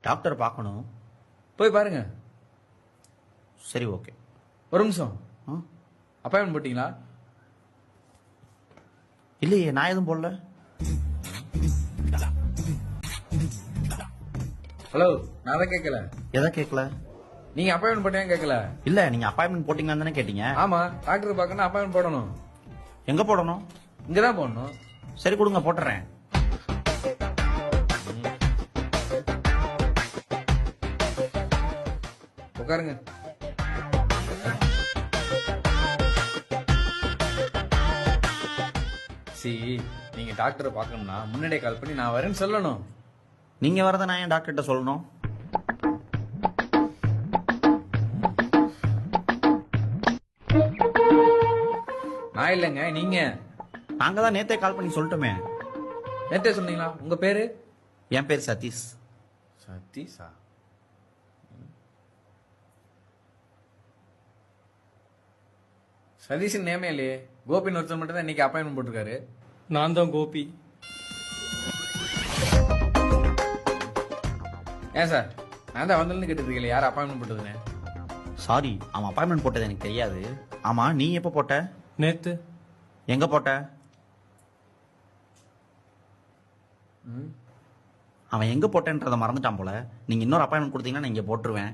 Doctor பார்க்கணும். போய் பாருங்க. சரி, ஓகே. ஒரு நிமிஷம், ஆ? அப்பாயின்மெண்ட் போட்டீங்களா? இல்லையே, நான் எதுவும் போடல. ஹலோ, நான் தான் கேட்கல. எதை கேட்கல? நீங்க அப்பாயின்மெண்ட் போட்டீங்க கேட்கல. இல்ல, நீங்க அப்பாயின்மெண்ட் போட்டீங்கன்னு தானே கேட்டீங்க. ஆமா, டாக்டர் பார்க்கணும், அப்பாயின்மெண்ட் போடணும். எங்க போடணும்? இங்கதான் போடணும். சரி, கொடுங்க, போட்டுறேன். உட்காருங்க. சி, நீங்க டாக்டரை பார்க்கணும்னா முன்னாடியே கால் பண்ணி நான் வரேன்னு சொல்லணும். நீங்க வரத நான் ஏன் டாக்டர்கிட்ட சொல்லணும்? நான் இல்லைங்க, நீங்க. நாங்க தான் நேத்தே கால் பண்ணி சொல்லட்டுமே. நேத்தே சொன்னீங்களா? உங்க பேரு? என் பேர் சதீஷ். சதீஷா? சதீஷன் நேமே இல்லையே. கோபின்னு ஒருத்தர் மட்டும் தான் இன்னைக்கு அப்பாயின்மெண்ட் போட்டிருக்காரு. நான் தான் கோபி. ஏன் சார், நான் தான் வந்தேன்னு கேட்டுட்டு இருக்கீங்களே, யார் அப்பாயின்மெண்ட் போட்டதுன்னு? சாரி, அவன் அப்பாயின்மெண்ட் போட்டது எனக்கு தெரியாது. ஆமா, நீ எப்ப போட்ட? நேத்து. எங்க போட்ட? அவன் எங்க போட்டேன்றத மறந்துட்டான் போல. நீங்க இன்னொரு அப்பாயின்மெண்ட் கொடுத்தீங்கன்னா நான் இங்க போட்டுருவேன்.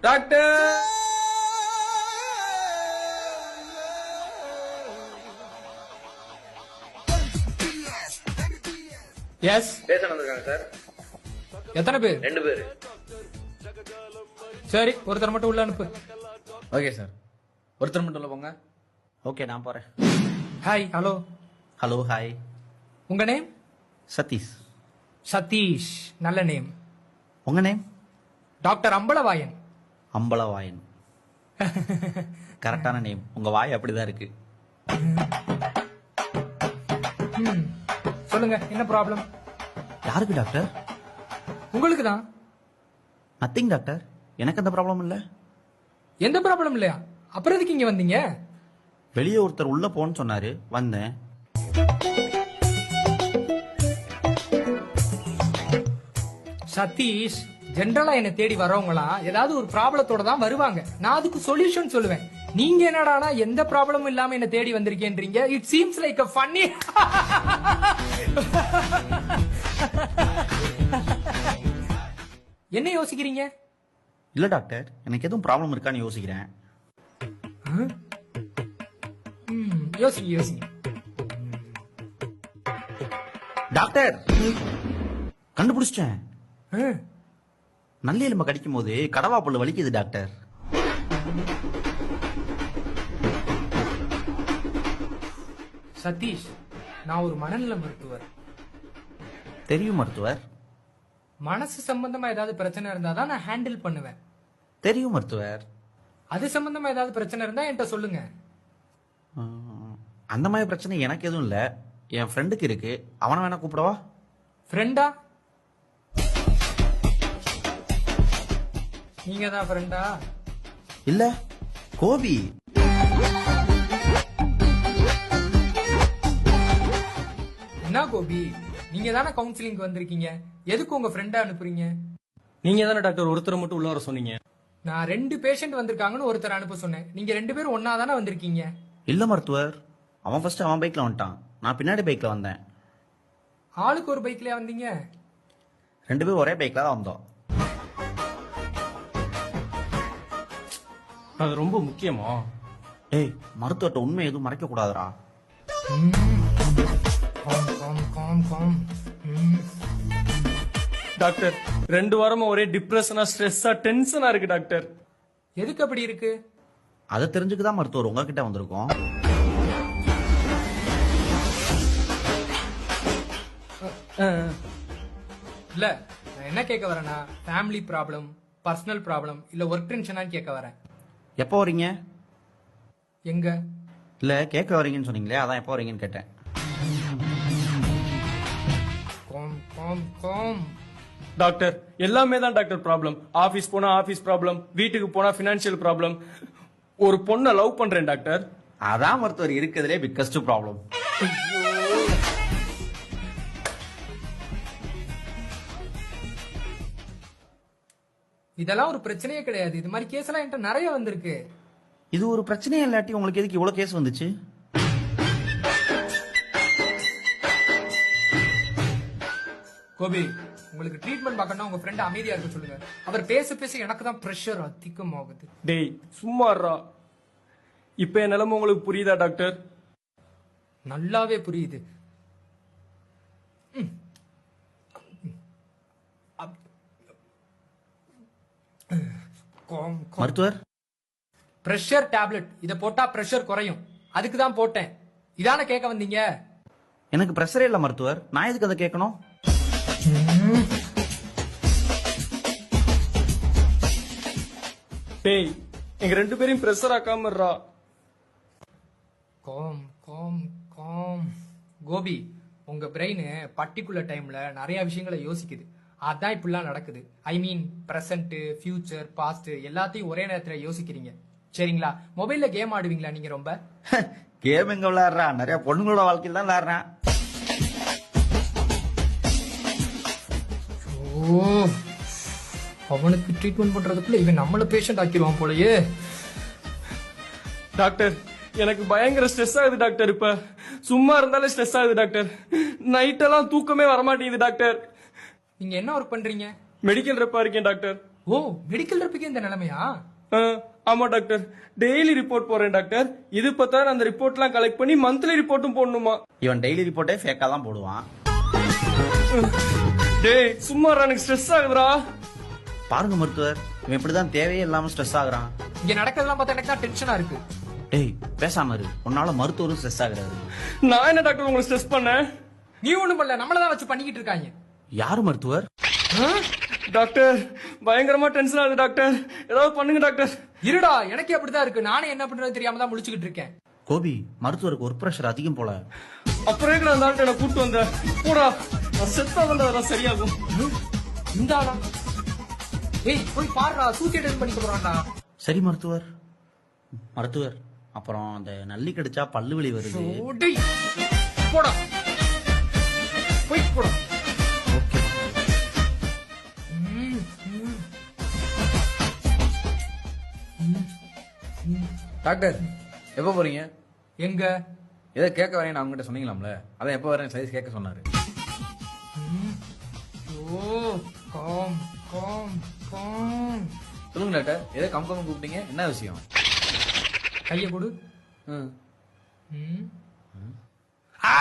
டாக்டர்! எஸ். பேச வந்திருக்காங்க சார். எத்தனை பேர்? 2 பேர். சரி, ஒருத்தர் மட்டும் உள்ள அனுப்பு. ஓகே சார், ஒருத்தர் மட்டும் உள்ள போங்க. ஓகே, நான் போறேன். ஹாய். ஹலோ. Hello, hi. உங்க நேம்? சதீஷ். சதீஷ். நல்ல நேம். உங்க நேம்? டாக்டர் அம்பலவாயன். அம்பலவாயன். கரெக்டான நேம். உங்க வாய் அப்படிதான் இருக்கு. சொல்லுங்க, என்ன ப்ராப்ளம்? யாருக்கு டாக்டர்? உங்களுக்கு தான். நத்திங் டாக்டர், எனக்கு அந்த ப்ராப்ளம் இல்ல. எந்த ப்ராப்ளம் இல்லையா? அப்புறம் எதுக்கு இங்க வந்தீங்க? வெளியே ஒருத்தர் உள்ள போன்னு சொன்னாரு, வந்தேன். சதீஷ், ஜென்ரலா என்ன தேடி வரவங்களாம் ஏதாவது ஒரு ப்ராப்ளத்தோட தான் வருவாங்க. நான் அதுக்கு சொல்யூஷன் சொல்லுவேன். நீங்க என்னடானா எந்த ப்ராப்ளமும் இல்லாம என்ன தேடி வந்திருக்கேன்றீங்க. It seems like a funny. என்ன யோசிக்கிறீங்க? இல்ல டாக்டர், எனக்கு எதுவும் ப்ராப்ளம் இருக்கான்னு யோசிக்கிறேன். யோசிங்க யோசிங்க. டாக்டர், கண்டுபிடிச்சிட்டேன். ம், நல்ல எலும்பை கடிக்கும் போது கடவா புல்லு வலிக்குது டாக்டர். சதீஷ், நான் ஒரு மனநல மருத்துவர். தெரியும் மருத்துவர். மனசு சம்பந்தமா ஏதாவது பிரச்சனை இருந்தா தான் நான் ஹேண்டில் பண்ணுவேன். தெரியும் மருத்துவர். அது சம்பந்தமா ஏதாவது பிரச்சனை இருந்தா என்கிட்ட சொல்லுங்க. அந்த மாதிரி பிரச்சனை எனக்கு எதுவும் இல்ல. என் ஃப்ரெண்டுக்கு இருக்கு. அவனை வேணா கூப்பிடவா? ஃப்ரெண்டா? நீங்க தான் ஃப்ரெண்டா? இல்ல, கோபி. என்ன கோபி, நீங்க தானே கவுன்சிலிங்க்கு வந்திருக்கீங்க. எதுக்கு உங்க ஃப்ரெண்டா அனுப்புறீங்க? நீங்க தானே டாக்டர் ஒருத்தரை மட்டும் உள்ள வர சொன்னீங்க. நான் 2 பேஷண்ட் வந்திருக்காங்கன்னு ஒருத்தர் அனுப்ப சொன்னேன். நீங்க 2 பேரும் ஒன்னா தானே வந்திருக்கீங்க. இல்ல மருத்துவர், அவன் ஃபர்ஸ்ட் அவன் பைக்ல வந்துட்டான். நான் பின்னாடி பைக்ல வந்தேன். ஆளுக்கு ஒரு பைக்லயா வந்தீங்க? 2 பேரும் ஒரே பைக்ல தான் வந்தோம். அது ரொம்ப முக்கியமா? ஏய், மருத்துவர்கிட்ட உண்மை எதுவும் மறைக்க கூடாதுடா. டாக்டர், 2 வாரமா ஒரே டிப்ரெஷனா, ஸ்ட்ரெஸ்ஸா, டென்ஷனா இருக்கு டாக்டர். எதுக்கு அப்படி இருக்கு? அதை தெரிஞ்சுக்குதான் மருத்துவர் உங்ககிட்ட வந்திருக்கோம். இல்ல, நான் என்ன கேட்க வரேன்னா, ஃபேமிலி ப்ராப்ளம், பர்சனல் ப்ராப்ளம், இல்ல ஒர்க் டென்ஷனான்னு கேட்க வரேன். எப்போ வரீங்க? எங்க? இல்ல, கேட்க வரீங்கன்னு சொன்னீங்களே, அதான் எப்போ வரீங்கன்னு கேட்டேன். டாக்டர், எல்லாமே தான் டாக்டர் ப்ராப்ளம். ஆபீஸ் போனா ஆபீஸ் ப்ராப்ளம், வீட்டுக்கு போனா பினான்சியல் ப்ராப்ளம், ஒரு பொண்ணை லவ் பண்றேன் டாக்டர். அதான் மருத்துவர் இருக்கிறதுலே பிக்கஸ்ட் ப்ராப்ளம். இதெல்லாம் ஒரு பிரச்சனையே கிடையாது. இது மாதிரி கேஸ் எல்லாம் என்கிட்ட நிறைய வந்திருக்கு. இது ஒரு பிரச்சனையே இல்லாட்டி உங்களுக்கு எதுக்கு இவ்வளவு கேஸ் வந்துச்சு? கோபி, உங்களுக்கு ட்ரீட்மெண்ட் பார்க்கணும், உங்க ஃப்ரெண்ட் அமைதியா இருக்க சொல்லுங்க. அவர் பேச பேச எனக்கு தான் பிரஷர் அதிகமாகுது. டேய் சும்மாறா. இப்ப என் நிலைமை உங்களுக்கு புரியுதா டாக்டர்? நல்லாவே புரியுது. மருத்துவர், பிரஷர் டேப்லெட் இத போட்டா பிரஷர் குறையும், அதுக்கு தான் போட்டேன். இதான கேட்க வந்தீங்க? எனக்கு பிரஷரே இல்ல மருத்துவர், நான் எதுக்கு அதை கேட்கணும்? டேய் எங்க ரெண்டு பேரையும் பிரஷர் ஆக்காமறா. Calm calm calm. கோபி, உங்க பிரெயின் பர்டிகுலர் டைம்ல நிறைய விஷயங்களை யோசிக்குது. அதான் இப்படிலாம் நடக்குது. ஐ மீன் பிரசன்ட், ஃபியூச்சர், பாஸ்ட் எல்லாத்தையும் ஒரே நேரத்துல யோசிக்கிறீங்க. சரிங்களா? மொபைல்ல கேம் ஆடுவீங்களா நீங்க? ரொம்ப கேம் எங்க விளையாடுறா, நிறைய பொண்ணுங்களோட வாழ்க்கையில் தான் விளையாடுறேன். ஓ, அவனுக்கு ட்ரீட்மெண்ட் பண்றதுக்குள்ள இவன் நம்மள பேஷண்ட் ஆக்கிடுவான் போலயே. டாக்டர் எனக்கு பயங்கர ஸ்ட்ரெஸ் ஆகுது டாக்டர். இப்ப சும்மா இருந்தாலே ஸ்ட்ரெஸ் ஆகுது டாக்டர். நைட்டெல்லாம் தூக்கமே வரமாட்டேங்குது டாக்டர். நீங்க என்ன ஒர்க் பண்றீங்க? மெடிக்கல் ரெப்பா இருக்கேன் டாக்டர். ஓ, மெடிக்கல் ரெப்புக்கு இந்த நிலைமையா? ஆமா டாக்டர். டெய்லி ரிப்போர்ட் போறேன் டாக்டர். இது பார்த்தா அந்த ரிப்போர்ட்லாம் கலெக்ட் பண்ணி மந்த்லி ரிப்போர்ட்டும் போடணுமா? இவன் டெய்லி ரிப்போர்ட்டே ஃபேக்கா தான் போடுவான். டேய் சும்மா எனக்கு ஸ்ட்ரெஸ் ஆகுதுடா. பாருங்க மருத்துவர், இவன் இப்படிதான் தேவையே இல்லாம ஸ்ட்ரெஸ் ஆகுறான். இங்க நடக்கிறதெல்லாம் பார்த்தா எனக்கு தான் டென்ஷனா இருக்கு. டேய் பேசாம இரு, உன்னால மருத்துவரும் ஸ்ட்ரெஸ் ஆகுறாரு. நான் என்ன டாக்டர் உங்களை ஸ்ட்ரெஸ் பண்ணேன்? நீ ஒண்ணும் பண்ணல, நம்மளதான் வச்சு பண்ணிக்கிட்டு இருக்காங்க. யாரு மருத்துவர்? டாக்டர் பயங்கரமா டென்ஷன் ஆகுது டாக்டர், ஏதாவது பண்ணுங்க டாக்டர். இருடா, எனக்கு அப்படிதான் இருக்கு. நானே என்ன பண்றது தெரியாம தான் முழிச்சுக்கிட்டு இருக்கேன். கோபி, மருத்துவருக்கு ஒர்க் பிரஷர் அதிகம் போல. அப்புறம் எங்க அந்த ஆள்கிட்ட கூட்டு வந்த போடா, நான் செத்தா வந்து அதெல்லாம் சரியாகும். இந்த ஆளா? ஏய் போய் பாருடா, சூசைட் பண்ணிக்க போறான்டா. சரி மருத்துவர். மருத்துவர், அப்புறம் அந்த நல்லி கடிச்சா பல்லு வலி வருது. ஓடி போடா, போய் போடா. ஓகே. டாக்டர் எப்போ போறீங்க? எங்க? ஏதோ கேட்க வரேன் நான் உங்ககிட்ட சொன்னீங்களாம்ல, அதான் எப்போ வரேன் சைஸ் கேட்க சொன்னாரு. ஓ காம் காம் காம். சொல்லுங்க டாக்டர், ஏதோ கம்கம் கூப்பிட்டீங்க, என்ன விஷயம்? கைய கொடு. ம். ஆ